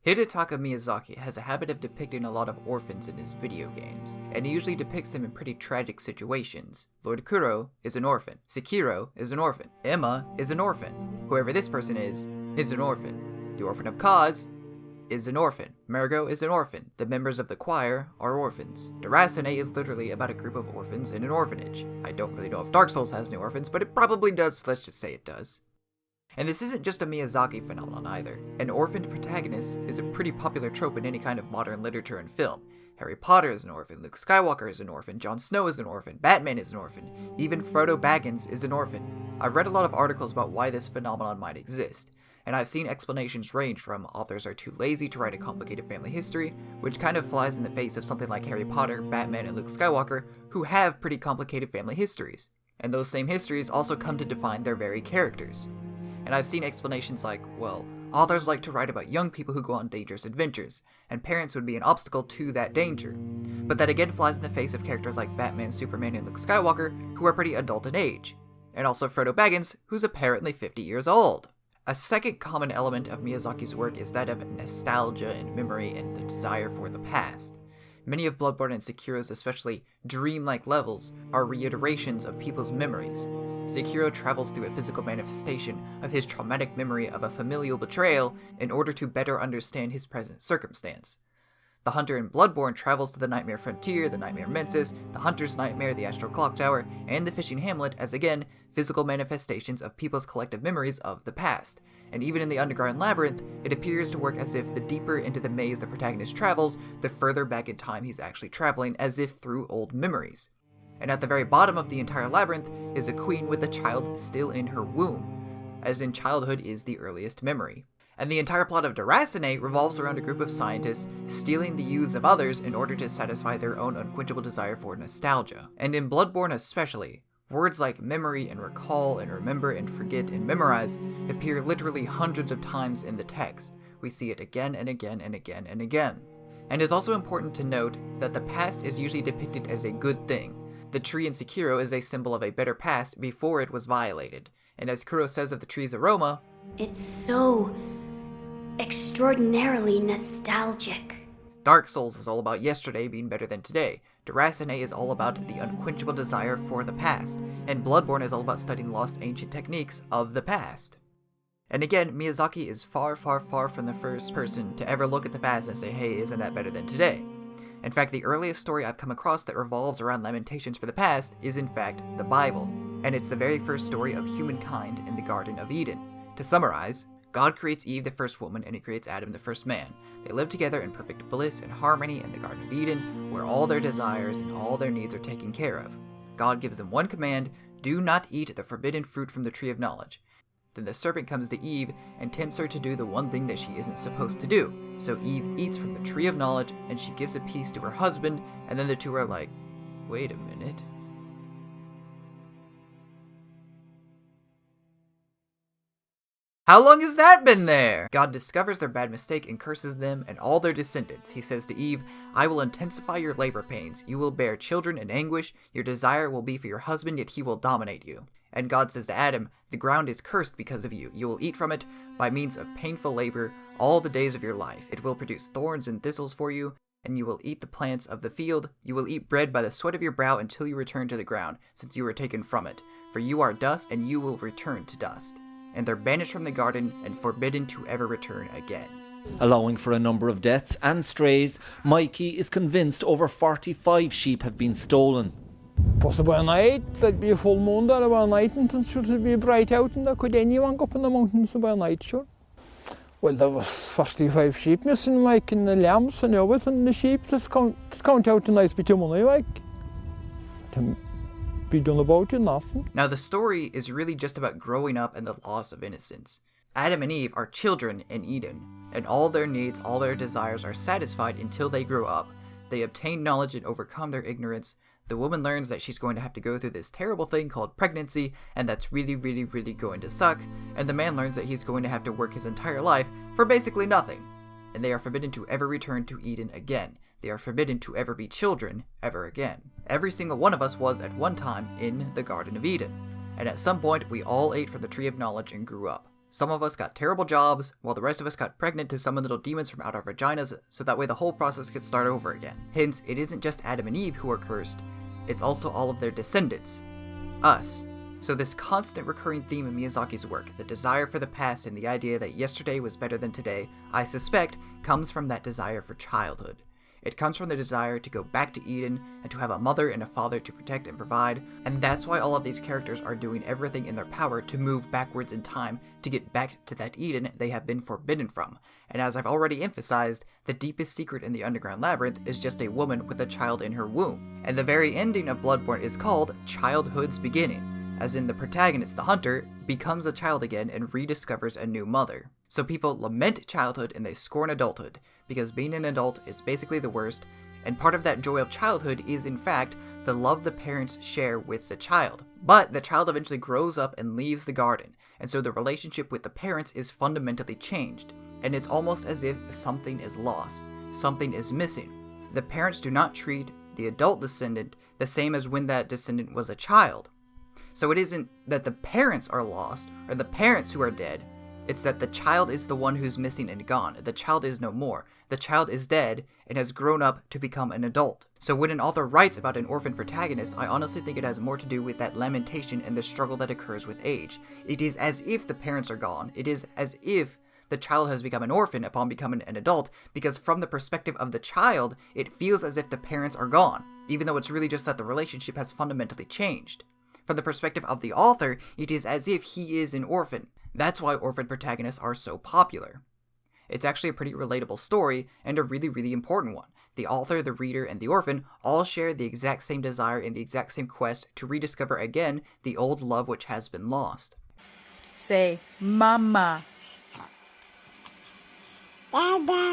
Hidetaka Miyazaki has a habit of depicting a lot of orphans in his video games, and he usually depicts them in pretty tragic situations. Lord Kuro is an orphan, Sekiro is an orphan, Emma is an orphan, whoever this person is an orphan. The Orphan of Kaz is an orphan, Margot is an orphan, the members of the choir are orphans. Derasane is literally about a group of orphans in an orphanage. I don't really know if Dark Souls has any orphans, but it probably does, so let's just say it does. And this isn't just a Miyazaki phenomenon either. An orphaned protagonist is a pretty popular trope in any kind of modern literature and film. Harry Potter is an orphan, Luke Skywalker is an orphan, Jon Snow is an orphan, Batman is an orphan, even Frodo Baggins is an orphan. I've read a lot of articles about why this phenomenon might exist, and I've seen explanations range from authors are too lazy to write a complicated family history, which kind of flies in the face of something like Harry Potter, Batman, and Luke Skywalker, who have pretty complicated family histories. And those same histories also come to define their very characters. And I've seen explanations like, well, authors like to write about young people who go on dangerous adventures, and parents would be an obstacle to that danger. But that again flies in the face of characters like Batman, Superman, and Luke Skywalker, who are pretty adult in age. And also Frodo Baggins, who's apparently 50 years old. A second common element of Miyazaki's work is that of nostalgia and memory and the desire for the past. Many of Bloodborne and Sekiro's especially dreamlike levels are reiterations of people's memories. Sekiro travels through a physical manifestation of his traumatic memory of a familial betrayal in order to better understand his present circumstance. The hunter in Bloodborne travels to the Nightmare Frontier, the Nightmare Mensis, the Hunter's Nightmare, the Astral Clock Tower, and the Fishing Hamlet as, again, physical manifestations of people's collective memories of the past. And even in the Underground Labyrinth, it appears to work as if the deeper into the maze the protagonist travels, the further back in time he's actually traveling, as if through old memories. And at the very bottom of the entire labyrinth is a queen with a child still in her womb, as in childhood is the earliest memory. And the entire plot of Derasane revolves around a group of scientists stealing the youths of others in order to satisfy their own unquenchable desire for nostalgia. And in Bloodborne especially, words like memory and recall and remember and forget and memorize appear literally hundreds of times in the text. We see it again and again and again and again. And it's also important to note that the past is usually depicted as a good thing. The tree in Sekiro is a symbol of a better past before it was violated. And as Kuro says of the tree's aroma, "It's so extraordinarily nostalgic." Dark Souls is all about yesterday being better than today. Derasane is all about the unquenchable desire for the past. And Bloodborne is all about studying lost ancient techniques of the past. And again, Miyazaki is far, far, far from the first person to ever look at the past and say, hey, isn't that better than today? In fact, the earliest story I've come across that revolves around lamentations for the past is in fact the Bible, and it's the very first story of humankind in the Garden of Eden. To summarize, God creates Eve the first woman and he creates Adam the first man. They live together in perfect bliss and harmony in the Garden of Eden, where all their desires and all their needs are taken care of. God gives them one command: do not eat the forbidden fruit from the tree of knowledge. Then the serpent comes to Eve and tempts her to do the one thing that she isn't supposed to do. So Eve eats from the tree of knowledge and she gives a piece to her husband, and then the two are like, wait a minute. How long has that been there? God discovers their bad mistake and curses them and all their descendants. He says to Eve, I will intensify your labor pains. You will bear children in anguish. Your desire will be for your husband, yet he will dominate you. And God says to Adam, the ground is cursed because of you. You will eat from it by means of painful labor all the days of your life. It will produce thorns and thistles for you, and you will eat the plants of the field. You will eat bread by the sweat of your brow until you return to the ground, since you were taken from it. For you are dust, and you will return to dust. And they're banished from the garden and forbidden to ever return again. Allowing for a number of deaths and strays, Mikey is convinced over 45 sheep have been stolen. Possible a night, there'd be a full moon there about night, and it should be bright out, and there could anyone go up in the mountains about night, sure. Well, there was 45 sheep missing, like, and the lambs and everything, and the sheep, just count out a nice bit of money, like. To be done about it, nothing. Now, the story is really just about growing up and the loss of innocence. Adam and Eve are children in Eden, and all their needs, all their desires are satisfied until they grow up. They obtain knowledge and overcome their ignorance. The woman learns that she's going to have to go through this terrible thing called pregnancy, and that's really, really, really going to suck, and the man learns that he's going to have to work his entire life for basically nothing. And they are forbidden to ever return to Eden again. They are forbidden to ever be children ever again. Every single one of us was at one time in the Garden of Eden, and at some point we all ate from the Tree of Knowledge and grew up. Some of us got terrible jobs, while the rest of us got pregnant to summon little demons from out our vaginas, so that way the whole process could start over again. Hence, it isn't just Adam and Eve who are cursed, it's also all of their descendants. Us. So this constant recurring theme in Miyazaki's work, the desire for the past and the idea that yesterday was better than today, I suspect, comes from that desire for childhood. It comes from the desire to go back to Eden and to have a mother and a father to protect and provide, and that's why all of these characters are doing everything in their power to move backwards in time to get back to that Eden they have been forbidden from. And as I've already emphasized, the deepest secret in the Underground Labyrinth is just a woman with a child in her womb. And the very ending of Bloodborne is called Childhood's Beginning, as in the protagonist, the hunter, becomes a child again and rediscovers a new mother. So people lament childhood and they scorn adulthood, because being an adult is basically the worst, and part of that joy of childhood is in fact the love the parents share with the child. But the child eventually grows up and leaves the garden, and so the relationship with the parents is fundamentally changed, and it's almost as if something is lost, something is missing. The parents do not treat the adult descendant the same as when that descendant was a child. So it isn't that the parents are lost, or the parents who are dead, it's that the child is the one who's missing and gone. The child is no more. The child is dead and has grown up to become an adult. So when an author writes about an orphan protagonist, I honestly think it has more to do with that lamentation and the struggle that occurs with age. It is as if the parents are gone. It is as if the child has become an orphan upon becoming an adult, because from the perspective of the child, it feels as if the parents are gone, even though it's really just that the relationship has fundamentally changed. From the perspective of the author, it is as if he is an orphan. That's why orphan protagonists are so popular. It's actually a pretty relatable story, and a really, really important one. The author, the reader, and the orphan all share the exact same desire and the exact same quest to rediscover again the old love which has been lost. Say, Mama. Dada.